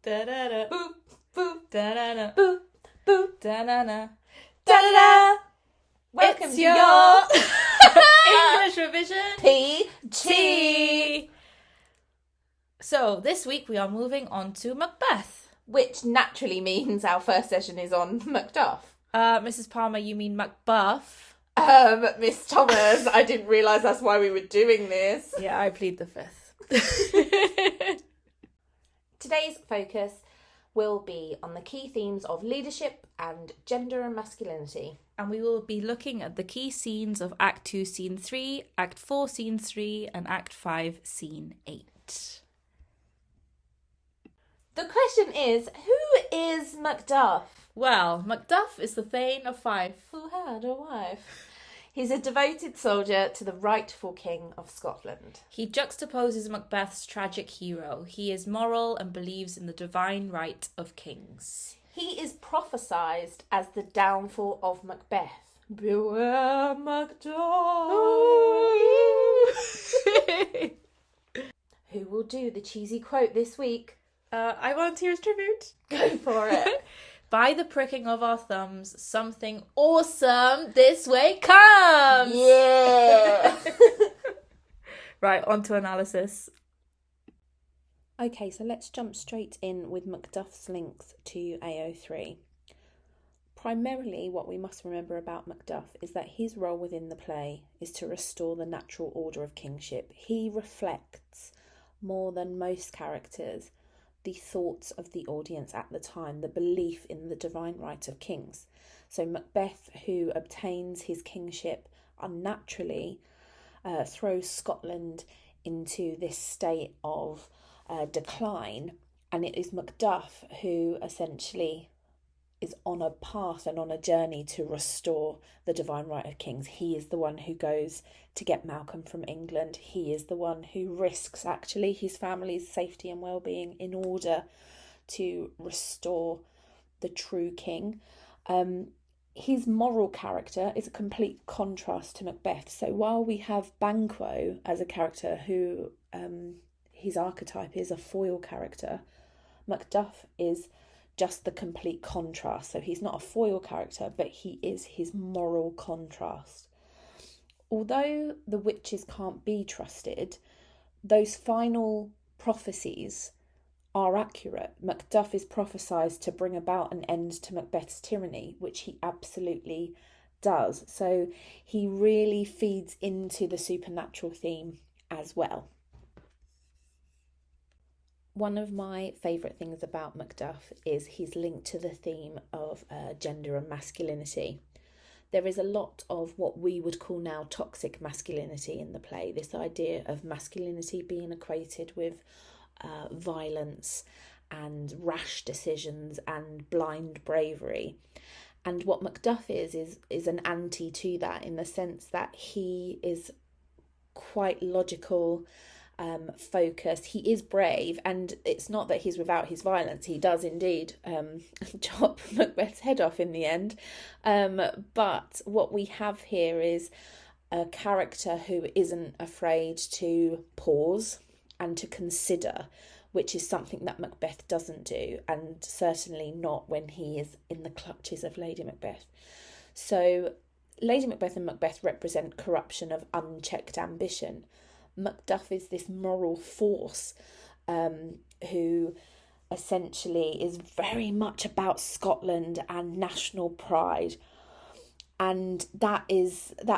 Da-da-da. Boop, boop, Da-da-da. boop, boop, Da-da-da. da-da-da. Welcome It's to your your English revision PT, So this week we are moving on to Macbeth. which naturally means our first session is on Macduff. Mrs. Palmer, you mean Macbuff? Miss Thomas, I didn't realise that's why we were doing this. Yeah, I plead the fifth. Today's focus will be on the key themes of leadership and gender and masculinity. And we will be looking at the key scenes of Act 2, Scene 3, Act 4, Scene 3, and Act 5, Scene 8. The question is, who is Macduff? Well, Macduff is the Thane of Fife. Who had a wife? He's a devoted soldier to the rightful king of Scotland. He juxtaposes Macbeth's tragic hero. He is moral and believes in the divine right of kings. He is prophesied as the downfall of Macbeth. Beware Macduff. Who will do the cheesy quote this week? I volunteer as tribute. Go for it. By the pricking of our thumbs, something awesome this way comes! Yeah. Right, on to analysis. Okay, so let's jump straight in with Macduff's links to AO3. Primarily, what we must remember about Macduff is that his role within the play is to restore the natural order of kingship. He reflects, more than most characters, the thoughts of the audience at the time, the belief in the divine right of kings. So Macbeth, who obtains his kingship unnaturally, throws Scotland into this state of decline, and it is Macduff who essentially is on a path and on a journey to restore the divine right of kings. He is the one who goes to get Malcolm from England. He is the one who risks actually his family's safety and well-being in order to restore the true king. His moral character is a complete contrast to Macbeth. So while we have Banquo as a character who his archetype is a foil character, Macduff is just the complete contrast. So he's not a foil character, but he is his moral contrast. Although the witches can't be trusted, those final prophecies are accurate. Macduff is prophesied to bring about an end to Macbeth's tyranny, which he absolutely does. So he really feeds into the supernatural theme as well. One of my favourite things about Macduff is his link to the theme of gender and masculinity. There is a lot of what we would call now toxic masculinity in the play, this idea of masculinity being equated with violence and rash decisions and blind bravery. And what Macduff is an anti to that, in the sense that he is quite logical, focused. He is brave, and it's not that he's without his violence. He does indeed chop Macbeth's head off in the end, but what we have here is a character who isn't afraid to pause and to consider, which is something that Macbeth doesn't do, and certainly not when he is in the clutches of Lady Macbeth. So Lady Macbeth and Macbeth represent corruption of unchecked ambition. Macduff is this moral force who essentially is very much about Scotland and national pride, and that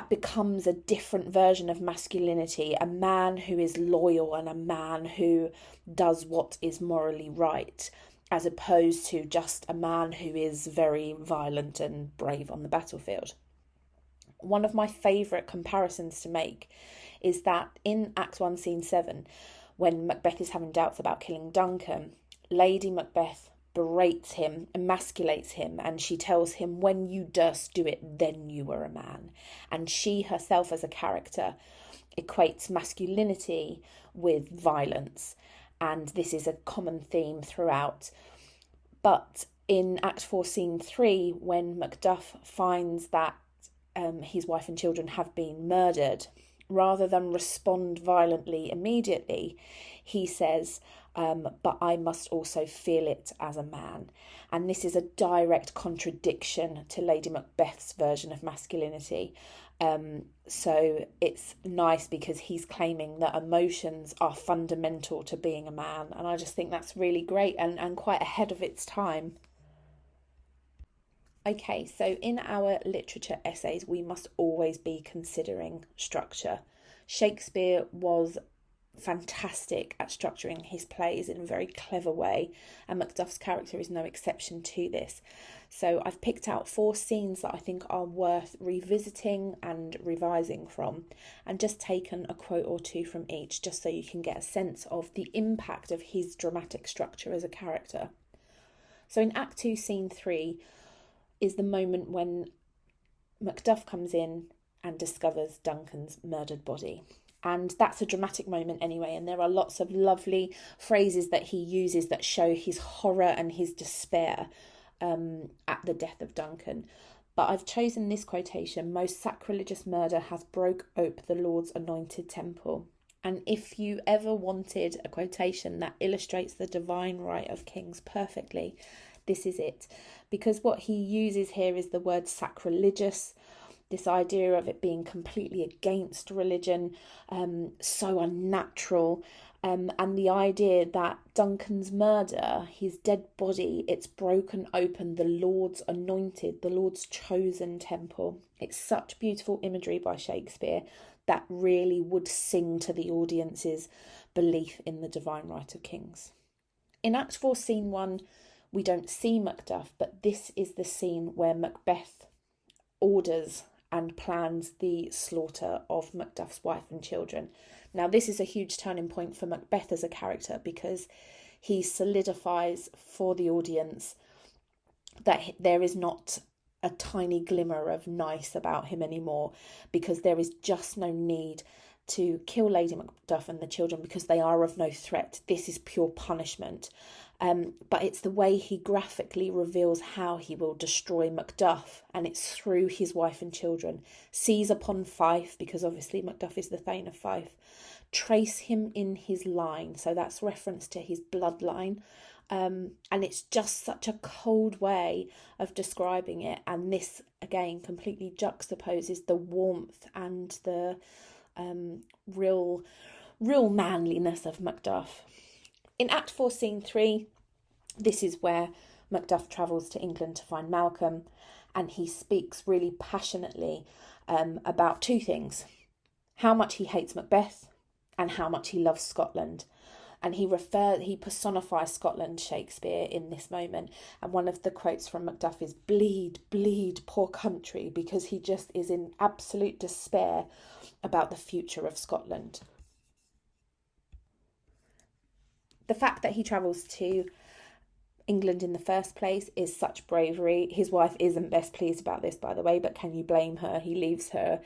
becomes a different version of masculinity, a man who is loyal and a man who does what is morally right, as opposed to just a man who is very violent and brave on the battlefield. One of my favourite comparisons to make is that in Act 1, Scene 7, when Macbeth is having doubts about killing Duncan, Lady Macbeth berates him, emasculates him, and she tells him, when you durst do it, then you were a man. And she herself as a character equates masculinity with violence, and this is a common theme throughout. But in Act 4, Scene 3, when Macduff finds that his wife and children have been murdered, rather than respond violently immediately, he says, but I must also feel it as a man. And this is a direct contradiction to Lady Macbeth's version of masculinity. So it's nice because he's claiming that emotions are fundamental to being a man. And I just think that's really great and quite ahead of its time. Okay, so in our literature essays, we must always be considering structure. Shakespeare was fantastic at structuring his plays in a very clever way, and Macduff's character is no exception to this. So I've picked out 4 scenes that I think are worth revisiting and revising from, and just taken a quote or 2 from each, just so you can get a sense of the impact of his dramatic structure as a character. So in Act 2, Scene 3 is the moment when Macduff comes in and discovers Duncan's murdered body. And that's a dramatic moment anyway, and there are lots of lovely phrases that he uses that show his horror and his despair at the death of Duncan. But I've chosen this quotation: "Most sacrilegious murder hath broke ope the Lord's anointed temple." And if you ever wanted a quotation that illustrates the divine right of kings perfectly, this is it. Because what he uses here is the word sacrilegious, this idea of it being completely against religion, so unnatural, and the idea that Duncan's murder, his dead body, it's broken open the Lord's anointed, the Lord's chosen temple. It's such beautiful imagery by Shakespeare that really would sing to the audience's belief in the divine right of kings. In Act 4, Scene 1, we don't see Macduff, but this is the scene where Macbeth orders and plans the slaughter of Macduff's wife and children. Now, this is a huge turning point for Macbeth as a character, because he solidifies for the audience that there is not a tiny glimmer of nice about him anymore, because there is just no need to kill Lady Macduff and the children because they are of no threat. This is pure punishment. But it's the way he graphically reveals how he will destroy Macduff, and it's through his wife and children. Seize upon Fife, because obviously Macduff is the Thane of Fife. Trace him in his line, so that's reference to his bloodline. And it's just such a cold way of describing it, and this again completely juxtaposes the warmth and the real manliness of Macduff. In Act 4, Scene 3, this is where Macduff travels to England to find Malcolm, and he speaks really passionately about 2 things: how much he hates Macbeth and how much he loves Scotland. And he personifies Scotland, Shakespeare, in this moment. And one of the quotes from Macduff is "Bleed, bleed, poor country," because he just is in absolute despair about the future of Scotland. The fact that he travels to England in the first place is such bravery. His wife isn't best pleased about this, by the way, but can you blame her? He leaves her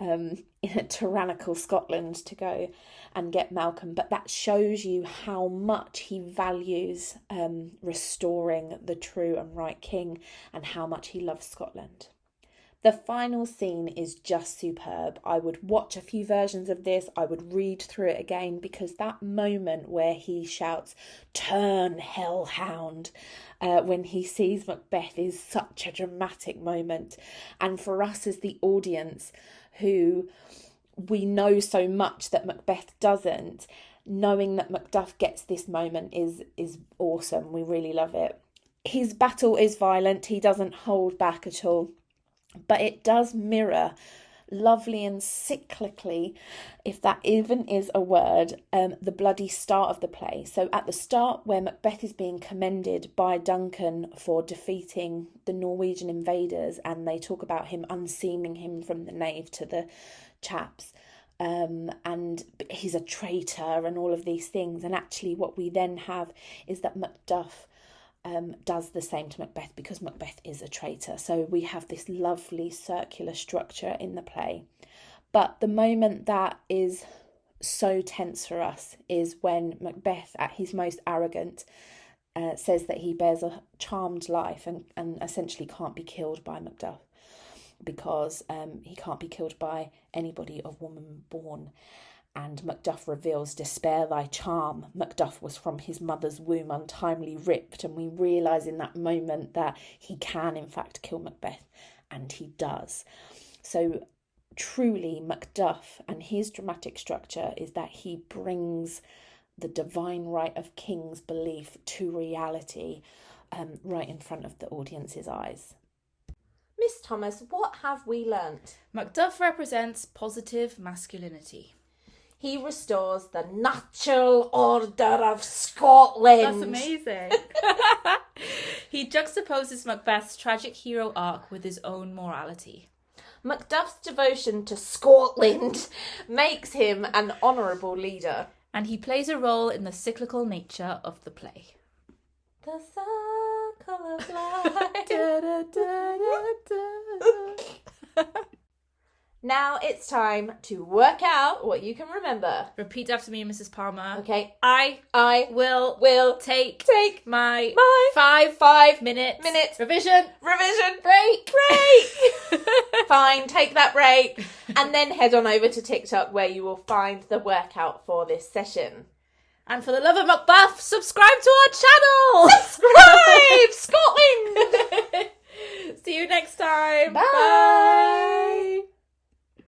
in a tyrannical Scotland to go and get Malcolm. But that shows you how much he values restoring the true and right king, and how much he loves Scotland. The final scene is just superb. I would watch a few versions of this. I would read through it again, because that moment where he shouts, "Turn, hellhound," when he sees Macbeth is such a dramatic moment. And for us as the audience, who we know so much that Macbeth doesn't, knowing that Macduff gets this moment is awesome. We really love it. His battle is violent. He doesn't hold back at all. But it does mirror, lovely and cyclically, if that even is a word, the bloody start of the play. So at the start, where Macbeth is being commended by Duncan for defeating the Norwegian invaders, and they talk about him unseaming him from the nave to the chaps, and he's a traitor and all of these things. And actually what we then have is that Macduff does the same to Macbeth, because Macbeth is a traitor. So we have this lovely circular structure in the play. But the moment that is so tense for us is when Macbeth, at his most arrogant, says that he bears a charmed life and essentially can't be killed by Macduff, because he can't be killed by anybody of woman born. And Macduff reveals, "Despair thy charm. Macduff was from his mother's womb untimely ripped." And we realise in that moment that he can in fact kill Macbeth, and he does. So truly Macduff and his dramatic structure is that he brings the divine right of kings belief to reality, right in front of the audience's eyes. Miss Thomas, what have we learnt? Macduff represents positive masculinity. He restores the natural order of Scotland. That's amazing. He juxtaposes Macbeth's tragic hero arc with his own morality. Macduff's devotion to Scotland makes him an honourable leader. And he plays a role in the cyclical nature of the play. The circle of life. Da, da, da, da, da. Now it's time to work out what you can remember. Repeat after me, Mrs. Palmer. Okay. I will take my my 5 minutes revision break. Fine, take that break and then head on over to TikTok where you will find the workout for this session. And for the love of Macbeth, subscribe to our channel. Subscribe, Scotland. See you next time. Bye.